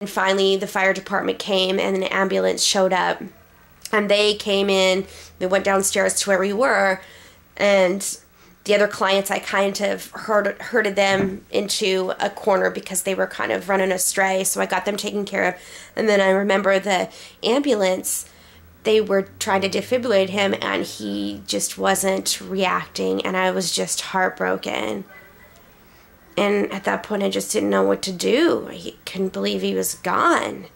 And finally, the fire department came and an ambulance showed up. And they came in, they went downstairs to where we were, and the other clients, I kind of herded them into a corner because they were kind of running astray. So I got them taken care of. And then I remember the ambulance, they were trying to defibrillate him, and he just wasn't reacting, and I was just heartbroken. And at that point, I just didn't know what to do. I couldn't believe he was gone.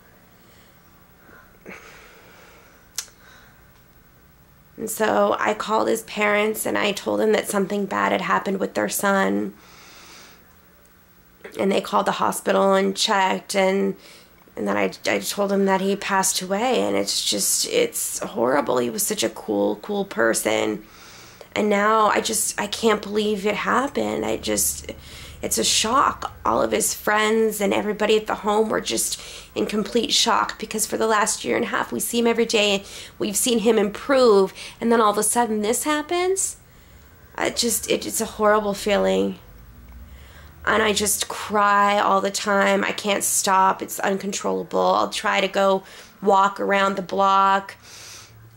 And so I called his parents and I told them that something bad had happened with their son. And they called the hospital and checked, and then I told them that he passed away. And it's horrible. He was such a cool person. And now I can't believe it happened. It's a shock. All of his friends and everybody at the home were just in complete shock, because for the last year and a half we see him every day. We've seen him improve, and then all of a sudden this happens. It's a horrible feeling. And I just cry all the time. I can't stop. It's uncontrollable. I'll try to go walk around the block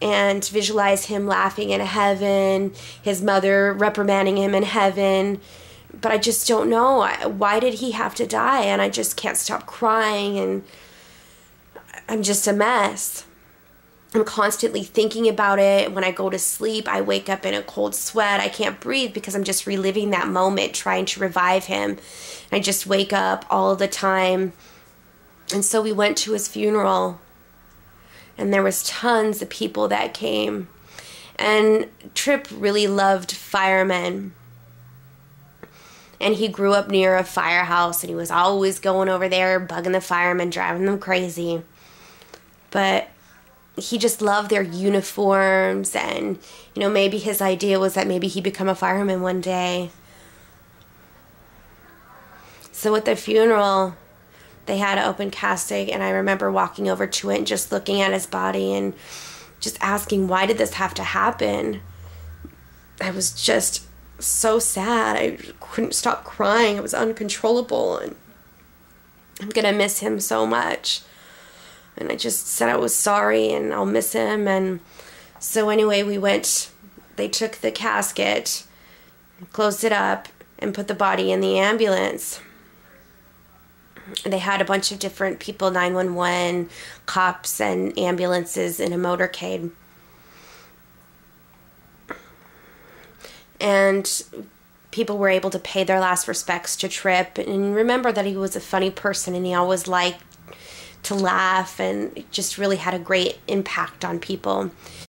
and visualize him laughing in heaven, his mother reprimanding him in heaven. But I just don't know. Why did he have to die? And I just can't stop crying, and I'm just a mess. I'm constantly thinking about it. When I go to sleep, I wake up in a cold sweat. I can't breathe because I'm just reliving that moment, trying to revive him. I just wake up all the time. And so we went to his funeral, and there was tons of people that came. And Tripp really loved firemen. And he grew up near a firehouse, and he was always going over there, bugging the firemen, driving them crazy. But he just loved their uniforms, and, maybe his idea was that maybe he'd become a fireman one day. So at the funeral, they had an open casket, and I remember walking over to it and just looking at his body and just asking, why did this have to happen? I was just so sad. I couldn't stop crying. It was uncontrollable, and I'm gonna miss him so much. And I just said I was sorry and I'll miss him. And so anyway, they took the casket, closed it up, and put the body in the ambulance. And they had a bunch of different people, 911, cops, and ambulances in a motorcade. And people were able to pay their last respects to Tripp, and remember that he was a funny person, and he always liked to laugh, and it just really had a great impact on people.